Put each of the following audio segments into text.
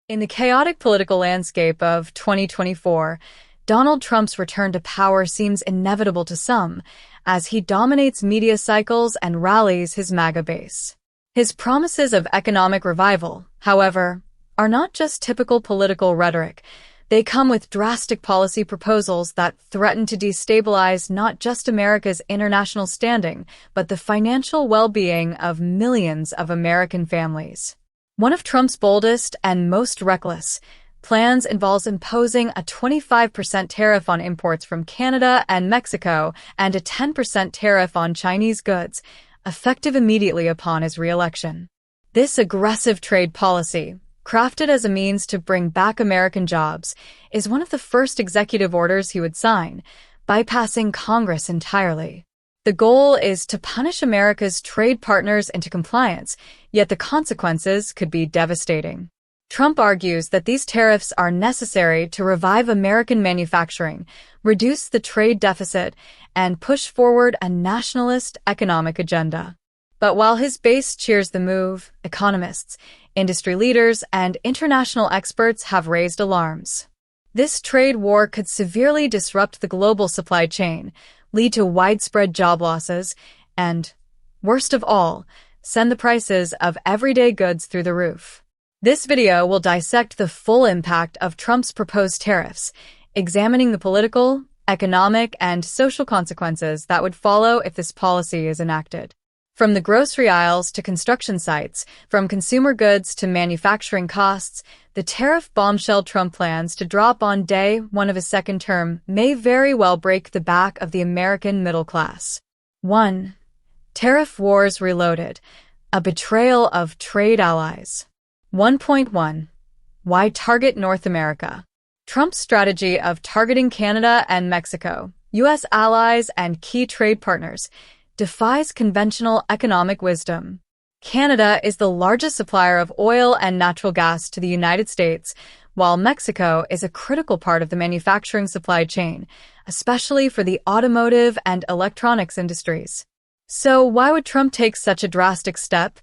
In the chaotic political landscape of 2024, Donald Trump's return to power seems inevitable to some, as he dominates media cycles and rallies his MAGA base. His promises of economic revival, however, are not just typical political rhetoric. They come with drastic policy proposals that threaten to destabilize not just America's international standing, but the financial well-being of millions of American families. One of Trump's boldest and most reckless plans involves imposing a 25% tariff on imports from Canada and Mexico and a 10% tariff on Chinese goods, effective immediately upon his re-election. This aggressive trade policy, crafted as a means to bring back American jobs, is one of the first executive orders he would sign, bypassing Congress entirely. The goal is to punish America's trade partners into compliance, yet the consequences could be devastating. Trump argues that these tariffs are necessary to revive American manufacturing, reduce the trade deficit, and push forward a nationalist economic agenda. But while his base cheers the move, economists, industry leaders, and international experts have raised alarms. This trade war could severely disrupt the global supply chain, lead to widespread job losses, and, worst of all, send the prices of everyday goods through the roof. This video will dissect the full impact of Trump's proposed tariffs, examining the political, economic, and social consequences that would follow if this policy is enacted. From the grocery aisles to construction sites, from consumer goods to manufacturing costs, the tariff bombshell Trump plans to drop on day one of his second term may very well break the back of the American middle class. 1. Tariff Wars Reloaded, a betrayal of trade allies. 1.1. Why target North America? Trump's strategy of targeting Canada and Mexico, U.S. allies and key trade partners, defies conventional economic wisdom. Canada is the largest supplier of oil and natural gas to the United States, while Mexico is a critical part of the manufacturing supply chain, especially for the automotive and electronics industries. So why would Trump take such a drastic step,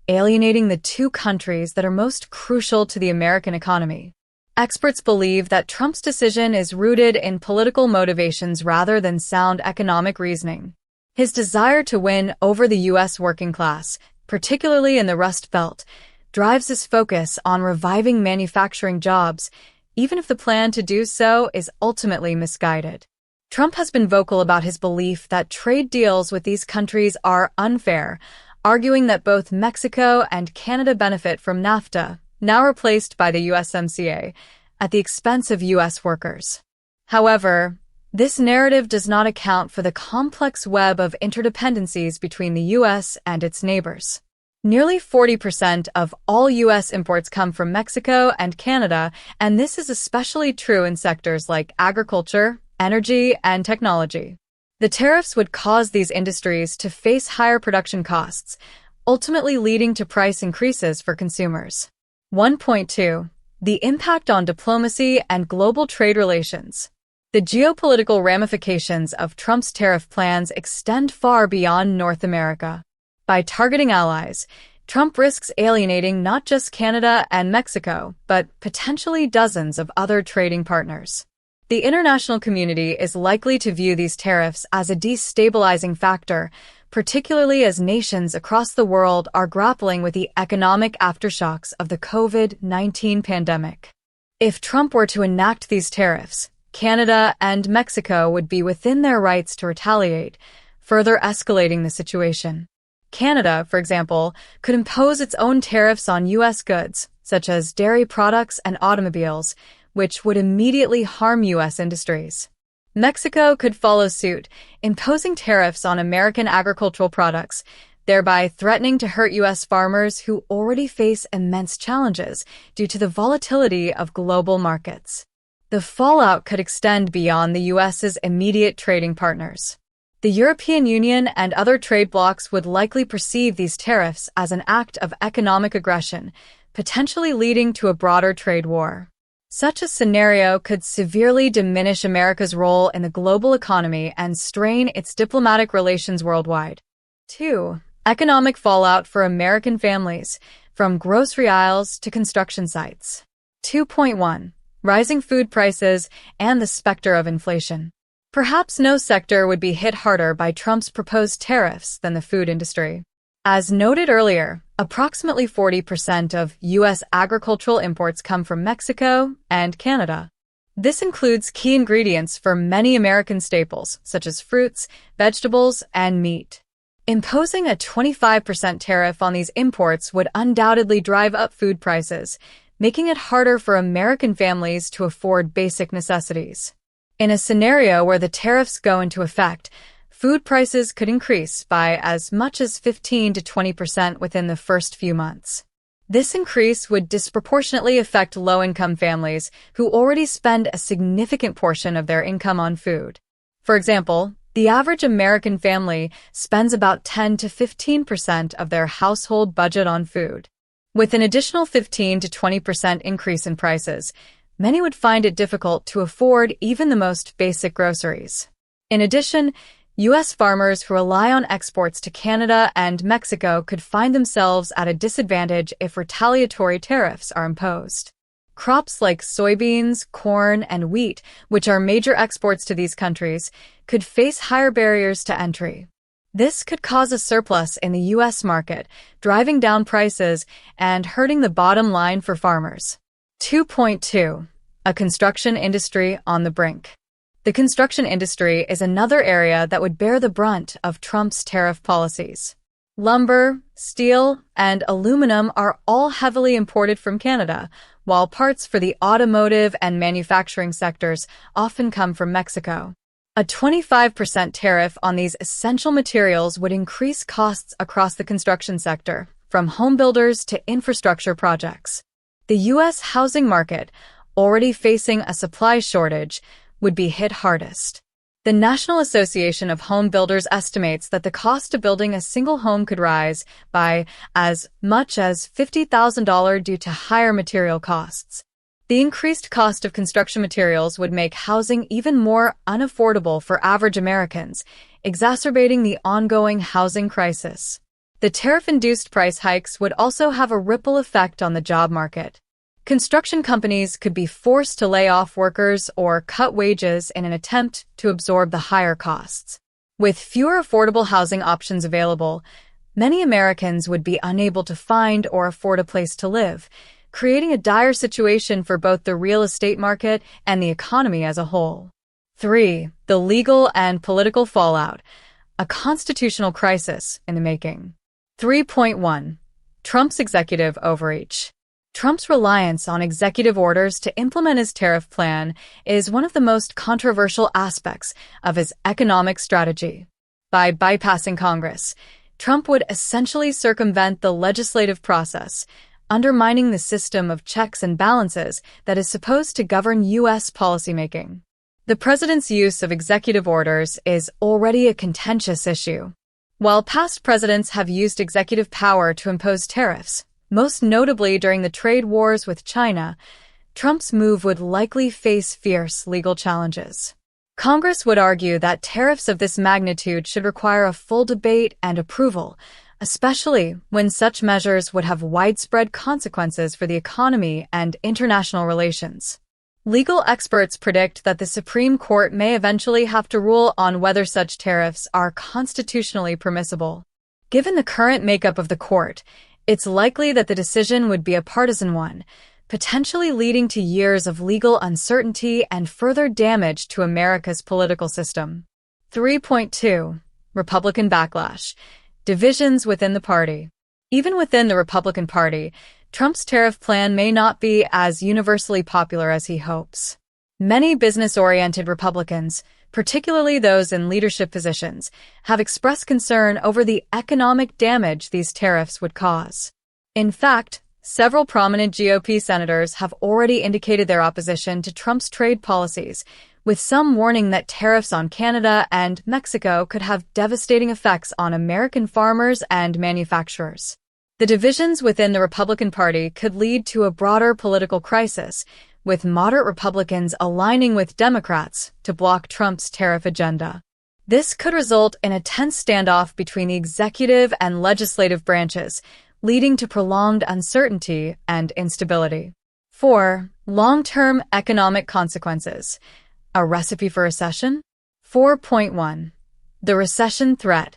alienating the two countries that are most crucial to the American economy? Experts believe that Trump's decision is rooted in political motivations rather than sound economic reasoning. His desire to win over the U.S. working class, particularly in the Rust Belt, drives his focus on reviving manufacturing jobs, even if the plan to do so is ultimately misguided. Trump has been vocal about his belief that trade deals with these countries are unfair, arguing that both Mexico and Canada benefit from NAFTA, now replaced by the USMCA, at the expense of U.S. workers. However, this narrative does not account for the complex web of interdependencies between the U.S. and its neighbors. Nearly 40% of all U.S. imports come from Mexico and Canada, and this is especially true in sectors like agriculture, energy, and technology. The tariffs would cause these industries to face higher production costs, ultimately leading to price increases for consumers. 1.2. The impact on diplomacy and global trade relations. The geopolitical ramifications of Trump's tariff plans extend far beyond North America. By targeting allies, Trump risks alienating not just Canada and Mexico, but potentially dozens of other trading partners. The international community is likely to view these tariffs as a destabilizing factor, particularly as nations across the world are grappling with the economic aftershocks of the COVID-19 pandemic. If Trump were to enact these tariffs, Canada and Mexico would be within their rights to retaliate, further escalating the situation. Canada, for example, could impose its own tariffs on U.S. goods, such as dairy products and automobiles, which would immediately harm U.S. industries. Mexico could follow suit, imposing tariffs on American agricultural products, thereby threatening to hurt U.S. farmers who already face immense challenges due to the volatility of global markets. The fallout could extend beyond the U.S.'s immediate trading partners. The European Union and other trade blocs would likely perceive these tariffs as an act of economic aggression, potentially leading to a broader trade war. Such a scenario could severely diminish America's role in the global economy and strain its diplomatic relations worldwide. 2. Economic fallout for American families, from grocery aisles to construction sites. 2.1. Rising food prices and the specter of inflation. Perhaps no sector would be hit harder by Trump's proposed tariffs than the food industry. As noted earlier, approximately 40% of U.S. agricultural imports come from Mexico and Canada. This includes key ingredients for many American staples, such as fruits, vegetables, and meat. Imposing a 25% tariff on these imports would undoubtedly drive up food prices, making it harder for American families to afford basic necessities. In a scenario where the tariffs go into effect, food prices could increase by as much as 15 to 20% within the first few months. This increase would disproportionately affect low-income families who already spend a significant portion of their income on food. For example, the average American family spends about 10 to 15% of their household budget on food. With an additional 15 to 20% increase in prices, many would find it difficult to afford even the most basic groceries. In addition, U.S. farmers who rely on exports to Canada and Mexico could find themselves at a disadvantage if retaliatory tariffs are imposed. Crops like soybeans, corn, and wheat, which are major exports to these countries, could face higher barriers to entry. This could cause a surplus in the U.S. market, driving down prices and hurting the bottom line for farmers. 2.2. A construction industry on the brink. The construction industry is another area that would bear the brunt of Trump's tariff policies. Lumber, steel, and aluminum are all heavily imported from Canada, while parts for the automotive and manufacturing sectors often come from Mexico. A 25% tariff on these essential materials would increase costs across the construction sector, from home builders to infrastructure projects. The U.S. housing market, already facing a supply shortage, would be hit hardest. The National Association of Home Builders estimates that the cost of building a single home could rise by as much as $50,000 due to higher material costs. The increased cost of construction materials would make housing even more unaffordable for average Americans, exacerbating the ongoing housing crisis. The tariff-induced price hikes would also have a ripple effect on the job market. Construction companies could be forced to lay off workers or cut wages in an attempt to absorb the higher costs. With fewer affordable housing options available, many Americans would be unable to find or afford a place to live, creating a dire situation for both the real estate market and the economy as a whole. 3. The legal and political fallout. A constitutional crisis in the making. 3.1. Trump's executive overreach. Trump's reliance on executive orders to implement his tariff plan is one of the most controversial aspects of his economic strategy. By bypassing Congress, Trump would essentially circumvent the legislative process, undermining the system of checks and balances that is supposed to govern U.S. policymaking. The president's use of executive orders is already a contentious issue. While past presidents have used executive power to impose tariffs, most notably during the trade wars with China, Trump's move would likely face fierce legal challenges. Congress would argue that tariffs of this magnitude should require a full debate and approval, especially when such measures would have widespread consequences for the economy and international relations. Legal experts predict that the Supreme Court may eventually have to rule on whether such tariffs are constitutionally permissible. Given the current makeup of the court, it's likely that the decision would be a partisan one, potentially leading to years of legal uncertainty and further damage to America's political system. 3.2. Republican backlash. Divisions within the party. Even within the Republican Party, Trump's tariff plan may not be as universally popular as he hopes. Many business-oriented Republicans, particularly those in leadership positions, have expressed concern over the economic damage these tariffs would cause. In fact, several prominent GOP senators have already indicated their opposition to Trump's trade policies, with some warning that tariffs on Canada and Mexico could have devastating effects on American farmers and manufacturers. The divisions within the Republican Party could lead to a broader political crisis, with moderate Republicans aligning with Democrats to block Trump's tariff agenda. This could result in a tense standoff between the executive and legislative branches, leading to prolonged uncertainty and instability. 4. Long-term economic consequences. A recipe for recession? 4.1. The recession threat.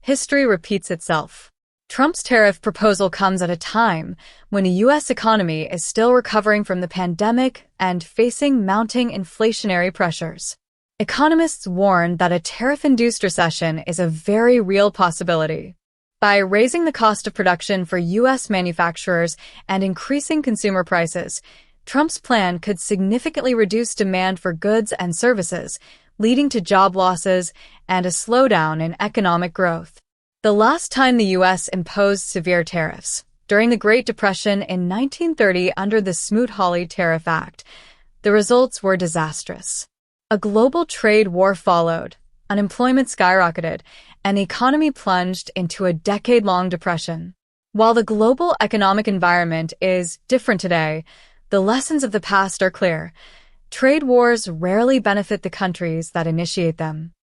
History repeats itself. Trump's tariff proposal comes at a time when the U.S. economy is still recovering from the pandemic and facing mounting inflationary pressures. Economists warn that a tariff-induced recession is a very real possibility. By raising the cost of production for U.S. manufacturers and increasing consumer prices, Trump's plan could significantly reduce demand for goods and services, leading to job losses and a slowdown in economic growth. The last time the U.S. imposed severe tariffs, during the Great Depression in 1930 under the Smoot-Hawley Tariff Act, the results were disastrous. A global trade war followed, unemployment skyrocketed, and the economy plunged into a decade-long depression. While the global economic environment is different today, the lessons of the past are clear. Trade wars rarely benefit the countries that initiate them.